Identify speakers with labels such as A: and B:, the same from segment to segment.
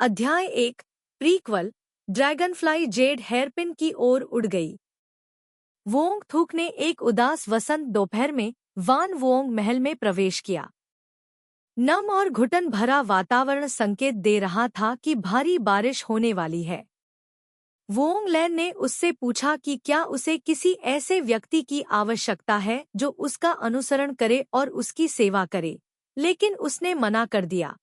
A: अध्याय 1 prequel. Dragonfly Z hairpin की ओर उड़ गई। वोंग थूक ने एक उदास वसंत दोपहर में वान वोंग महल में प्रवेश किया। नम और घुटन भरा वातावरण संकेत दे रहा था कि भारी बारिश होने वाली है। वोंग लैन ने उससे पूछा कि क्या उसे किसी ऐसे व्यक्ति की आवश्यकता है जो उसका अनुसरण करे और उसकी सेवा करे, लेकिन उसने मना कर दिया।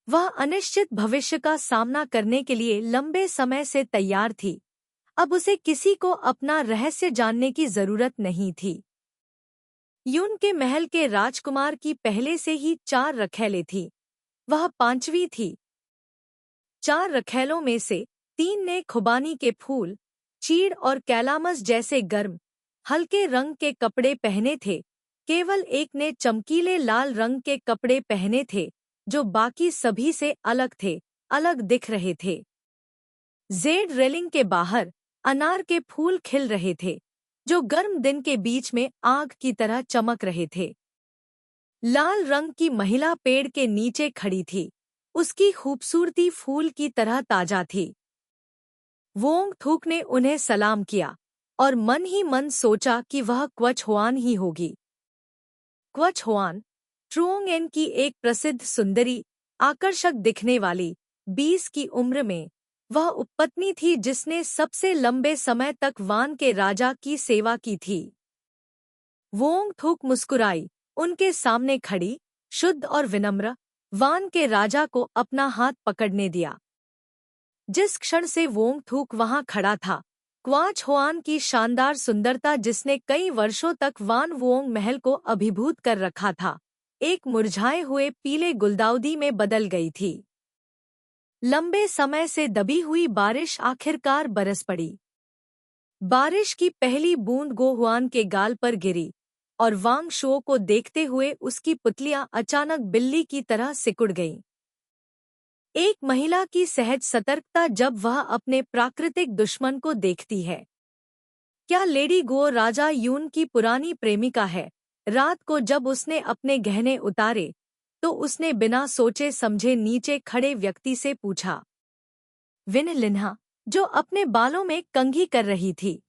A: वह अनिश्चित भविष्य का सामना करने के लिए लंबे समय से तैयार थी। अब उसे किसी को अपना रहस्य जानने की जरूरत नहीं थी। यून के महल के राजकुमार की पहले से ही 4 रखैलें थीं। वह 5वीं थी। 4 रखैलों में से 3 ने खुबानी के फूल, चीड़ और कैलामस जैसे गर्म, हल्के रंग के कपड़े पहने थे। केवल एक ने चमकीले लाल रंग के कपड़े पहने थे, जो बाकी सभी से अलग थे, अलग दिख रहे थे। जेड रेलिंग के बाहर अनार के फूल खिल रहे थे, जो गर्म दिन के बीच में आग की तरह चमक रहे थे। लाल रंग की महिला पेड़ के नीचे खड़ी थी। उसकी खूबसूरती फूल की तरह ताजा थी। वोंग थूक ने उन्हें सलाम किया और मन ही मन सोचा कि वह क्वच हुआन ही होगी। क्वच हुआन ट्रुओंग एन की एक प्रसिद्ध सुंदरी, आकर्षक दिखने वाली 20 की उम्र में वह उपपत्नी थी जिसने सबसे लंबे समय तक वान के राजा की सेवा की थी। वोंग थूक मुस्कुराई, उनके सामने खड़ी, शुद्ध और विनम्र, वान के राजा को अपना हाथ पकड़ने दिया। जिस क्षण से वोंग थूक वहां खड़ा था, क्वाच हुआन की शानदार सुंदरता जिसने कई वर्षों तक वान वोंग महल को अभिभूत कर रखा था, एक मुरझाए हुए पीले गुलदाउदी में बदल गई थी। लंबे समय से दबी हुई बारिश आखिरकार बरस पड़ी। बारिश की पहली बूंद गो हुआन के गाल पर गिरी और वांग शो को देखते हुए उसकी पुतलियां अचानक बिल्ली की तरह सिकुड़ गईं। एक महिला की सहज सतर्कता जब वह अपने प्राकृतिक दुश्मन को देखती है। क्या लेडी गो राजा यून की पुरानी प्रेमिका है? रात को जब उसने अपने गहने उतारे तो उसने बिना सोचे समझे नीचे खड़े व्यक्ति से पूछा। विन लिन्हा, जो अपने बालों में कंघी कर रही थी,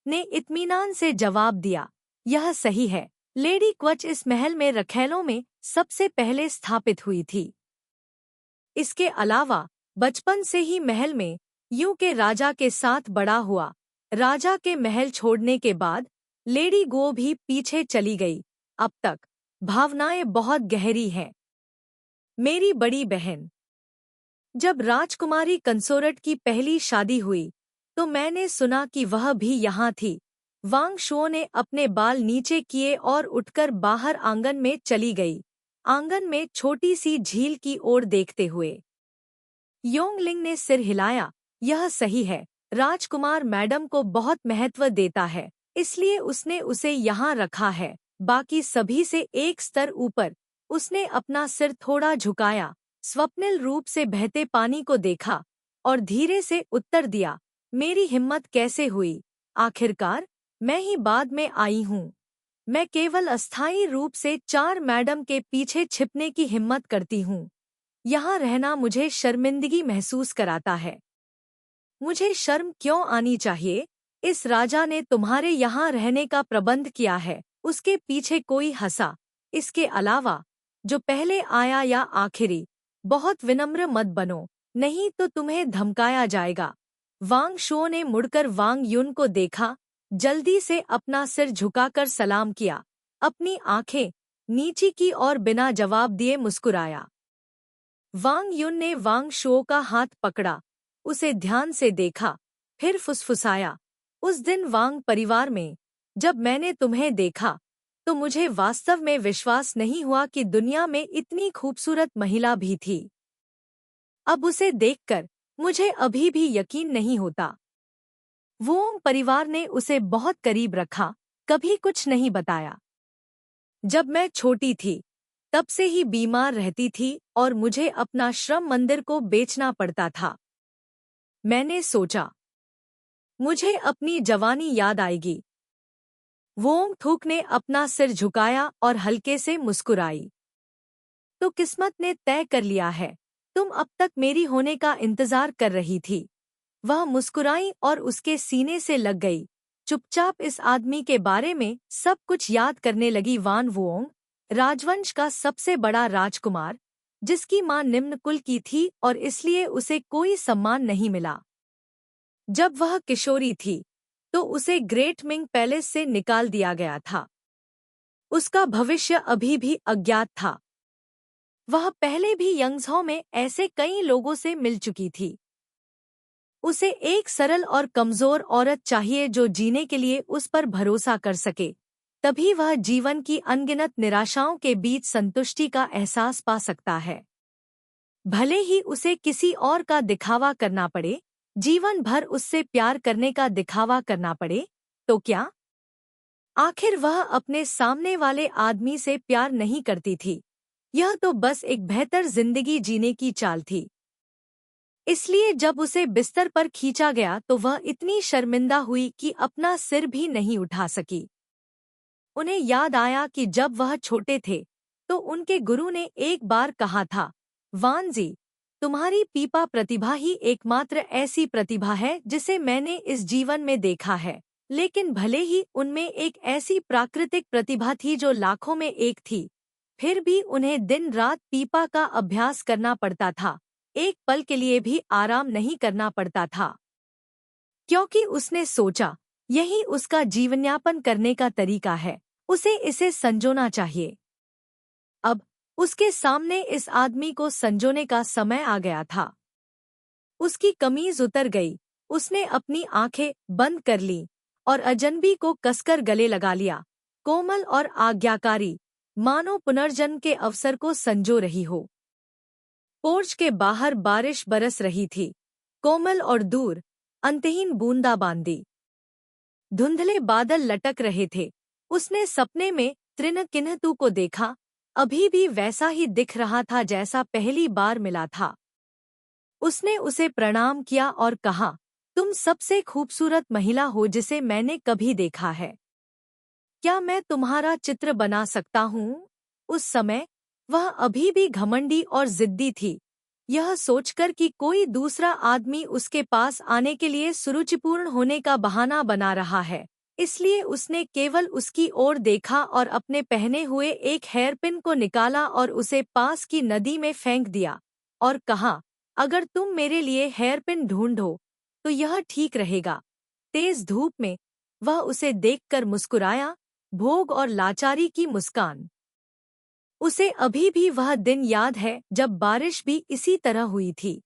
A: ने इत्मीनान से जवाब दिया, यह सही है। लेडी क्वच इस महल में रखैलों में सबसे पहले स्थापित हुई थी। इसके अलावा बचपन से ही महल में यूं के राजा के साथ बड़ा हुआ। राजा के महल छोड़ने के बाद लेडी गो भी पीछे चली गई। अब तक भावनाएं बहुत गहरी हैं। मेरी बड़ी बहन। जब राजकुमारी कंसोर्ट की पहली शादी हुई तो मैंने सुना कि वह भी यहाँ थी। वांग शो ने अपने बाल नीचे किए और उठकर बाहर आंगन में चली गई, आंगन में छोटी सी झील की ओर देखते हुए। योंगलिंग ने सिर हिलाया, यह सही है। राजकुमार मैडम को बहुत महत्व देता है, इसलिए उसने उसे यहाँ रखा है। बाकी सभी से एक स्तर ऊपर उसने अपना सिर थोड़ा झुकाया, स्वप्निल रूप से बहते पानी को देखा और धीरे से उत्तर दिया, मेरी हिम्मत कैसे हुई? आखिरकार मैं ही बाद में आई हूँ। मैं केवल अस्थायी रूप से 4 मैडम के पीछे छिपने की हिम्मत करती हूँ। यहाँ रहना मुझे शर्मिंदगी महसूस कराता है। मुझे शर्म क्यों आनी चाहिए? इस राजा ने तुम्हारे यहाँ रहने का प्रबंध किया है। उसके पीछे कोई हंसा। इसके अलावा जो पहले आया या आखिरी, बहुत विनम्र मत बनो, नहीं तो तुम्हें धमकाया जाएगा। वांग शो ने मुड़कर वांग युन को देखा, जल्दी से अपना सिर झुकाकर सलाम किया, अपनी आंखें नीची की और बिना जवाब दिए मुस्कुराया। वांग युन ने वांग शो का हाथ पकड़ा, उसे ध्यान से देखा, फिर फुसफुसाया, उस दिन वांग परिवार में जब मैंने तुम्हें देखा तो मुझे वास्तव में विश्वास नहीं हुआ कि दुनिया में इतनी खूबसूरत महिला भी थी। अब उसे देखकर मुझे अभी भी यकीन नहीं होता। वोंग परिवार ने उसे बहुत करीब रखा, कभी कुछ नहीं बताया। जब मैं छोटी थी तब से ही बीमार रहती थी और मुझे अपना श्रम मंदिर को बेचना पड़ता था। मैंने सोचा मुझे अपनी जवानी याद आएगी। वोंग थूक ने अपना सिर झुकाया और हल्के से मुस्कुराई। तो किस्मत ने तय कर लिया है। तुम अब तक मेरी होने का इंतजार कर रही थी। वह मुस्कुराई और उसके सीने से लग गई। चुपचाप इस आदमी के बारे में सब कुछ याद करने लगी। वान वुओंग, राजवंश का सबसे बड़ा राजकुमार, जिसकी मां निम्न कुल की थी और इसलिए उसे कोई सम्मान नहीं मिला। जब वह किशोरी थी तो उसे ग्रेट मिंग पैलेस से निकाल दिया गया था। उसका भविष्य अभी भी अज्ञात था। वह पहले भी यंगझौ में ऐसे कई लोगों से मिल चुकी थी। उसे एक सरल और कमजोर औरत चाहिए जो जीने के लिए उस पर भरोसा कर सके। तभी वह जीवन की अनगिनत निराशाओं के बीच संतुष्टि का एहसास पा सकता है। भले ही उसे किसी और का दिखावा करना पड़े, जीवन भर उससे प्यार करने का दिखावा करना पड़े, तो क्या? आखिर वह अपने सामने वाले आदमी से प्यार नहीं करती थी। यह तो बस एक बेहतर जिंदगी जीने की चाल थी। इसलिए जब उसे बिस्तर पर खींचा गया तो वह इतनी शर्मिंदा हुई कि अपना सिर भी नहीं उठा सकी। उन्हें याद आया कि जब वह छोटे थे तो उनके गुरु ने एक बार कहा था, वान जी, तुम्हारी पीपा प्रतिभा ही एकमात्र ऐसी प्रतिभा है जिसे मैंने इस जीवन में देखा है। लेकिन भले ही उनमें एक ऐसी प्राकृतिक प्रतिभा थी जो लाखों में एक थी, फिर भी उन्हें दिन रात पीपा का अभ्यास करना पड़ता था। एक पल के लिए भी आराम नहीं करना पड़ता था, क्योंकि उसने सोचा यही उसका जीवनयापन करने का तरीका है। उसे इसे संजोना चाहिए। अब उसके सामने इस आदमी को संजोने का समय आ गया था। उसकी कमीज उतर गई। उसने अपनी आंखें बंद कर लीं और अजनबी को कसकर गले लगा लिया। कोमल और आज्ञाकारी, मानो पुनर्जन्म के अवसर को संजो रही हो। पोर्च के बाहर बारिश बरस रही थी, कोमल और दूर, अंतहीन बूंदाबांदी। धुंधले बादल लटक रहे थे। उसने सपने में त्रिनकिन्हतू को देखा। अभी भी वैसा ही दिख रहा था जैसा पहली बार मिला था। उसने उसे प्रणाम किया और कहा, तुम सबसे खूबसूरत महिला हो जिसे मैंने कभी देखा है। क्या मैं तुम्हारा चित्र बना सकता हूँ? उस समय वह अभी भी घमंडी और जिद्दी थी, यह सोचकर कि कोई दूसरा आदमी उसके पास आने के लिए सुरुचिपूर्ण होने का बहाना बना रहा है। इसलिए उसने केवल उसकी ओर देखा और अपने पहने हुए एक हेयरपिन को निकाला और उसे पास की नदी में फेंक दिया और कहा, अगर तुम मेरे लिए हेयरपिन ढूंढो तो यह ठीक रहेगा। तेज धूप में वह उसे देखकर मुस्कुराया, भोग और लाचारी की मुस्कान। उसे अभी भी वह दिन याद है जब बारिश भी इसी तरह हुई थी।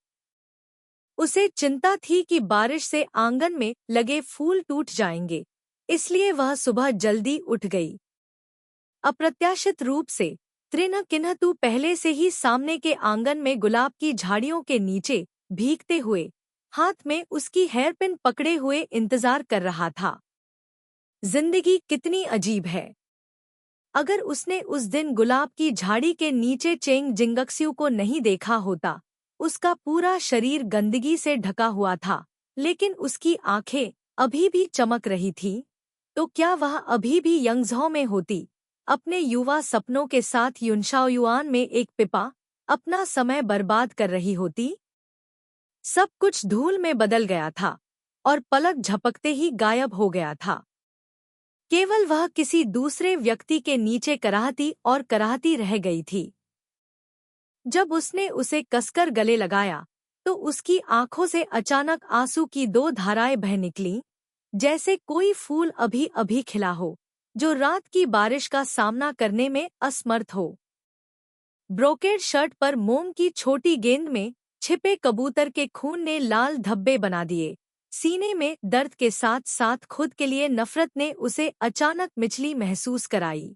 A: उसे चिंता थी कि बारिश से आंगन में लगे फूल टूट जाएंगे, इसलिए वह सुबह जल्दी उठ गई। अप्रत्याशित रूप से त्रिनकिन्हतू पहले से ही सामने के आंगन में गुलाब की झाड़ियों के नीचे भीगते हुए, हाथ में उसकी हेयरपिन पकड़े हुए इंतजार कर रहा था। जिंदगी कितनी अजीब है। अगर उसने उस दिन गुलाब की झाड़ी के नीचे चेंग जिंगक्स्यू को नहीं देखा होता, उसका पूरा शरीर गंदगी से ढका हुआ था, लेकिन उसकी आंखें अभी भी चमक रही थीं, तो क्या वह अभी भी यंगझौ में होती, अपने युवा सपनों के साथ युनशाओयुआन में एक पिपा, अपना समय बर्बाद कर रही होती? सब कुछ धूल में बदल गया था और पलक झपकते ही गायब हो गया था। केवल वह किसी दूसरे व्यक्ति के नीचे कराहती और कराहती रह गई थी। जब उसने उसे कसकर गले लगाया तो उसकी आंखों से अचानक आंसू की दो धाराएं बह निकलीं, जैसे कोई फूल अभी अभी खिला हो, जो रात की बारिश का सामना करने में असमर्थ हो। ब्रोकेड शर्ट पर मोम की छोटी गेंद में छिपे कबूतर के खून ने लाल धब्बे बना दिए। सीने में दर्द के साथ साथ खुद के लिए नफरत ने उसे अचानक मिचली महसूस कराई।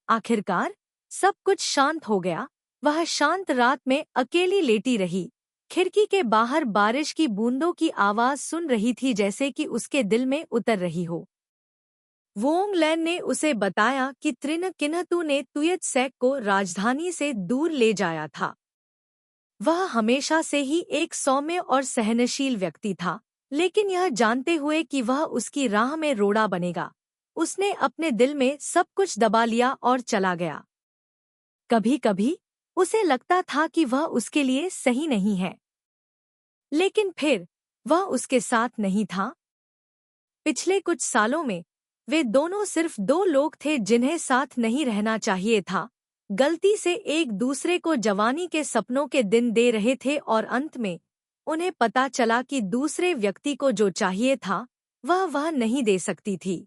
A: आखिरकार सब कुछ शांत हो गया। वह शांत रात में अकेली लेटी रही, खिड़की के बाहर बारिश की बूंदों की आवाज सुन रही थी जैसे कि उसके दिल में उतर रही हो। वोंग लैन ने उसे बताया कि त्रिनकिन्हतू ने तुयत सैक को राजधानी से दूर ले जाया था। वह हमेशा से ही एक सौम्य और सहनशील व्यक्ति था, लेकिन यह जानते हुए कि वह उसकी राह में रोड़ा बनेगा, उसने अपने दिल में सब कुछ दबा लिया और चला गया। कभी-कभी उसे लगता था कि वह उसके लिए सही नहीं है, लेकिन फिर वह उसके साथ नहीं था। पिछले कुछ सालों में वे दोनों सिर्फ दो लोग थे जिन्हें साथ नहीं रहना चाहिए था, गलती से एक दूसरे को जवानी के सपनों के दिन दे रहे थे और अंत में उन्हें पता चला कि दूसरे व्यक्ति को जो चाहिए था वह नहीं दे सकती थी।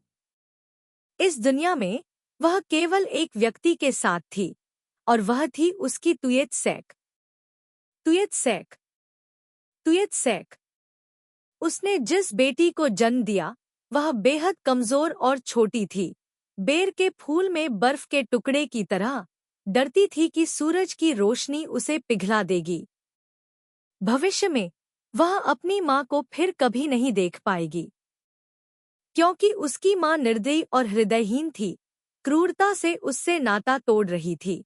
A: इस दुनिया में वह केवल एक व्यक्ति के साथ थी और वह थी उसकी तुयत सेक। तुयत सेक, तुयत सेक। उसने जिस बेटी को जन्म दिया वह बेहद कमजोर और छोटी थी, बेर के फूल में बर्फ के टुकड़े की तरह, डरती थी कि सूरज की रोशनी उसे पिघला देगी। भविष्य में वह अपनी माँ को फिर कभी नहीं देख पाएगी, क्योंकि उसकी माँ निर्दयी और हृदयहीन थी, क्रूरता से उससे नाता तोड़ रही थी।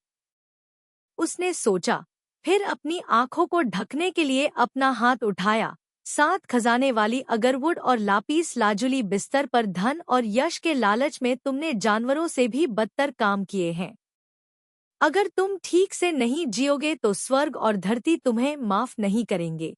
A: उसने सोचा, फिर अपनी आंखों को ढकने के लिए अपना हाथ उठाया। 7 खजाने वाली अगरवुड और लापीस लाजुली बिस्तर पर धन और यश के लालच में तुमने जानवरों से भी बदतर काम किए हैं। अगर तुम ठीक से नहीं जियोगे तो स्वर्ग और धरती तुम्हें माफ नहीं करेंगे।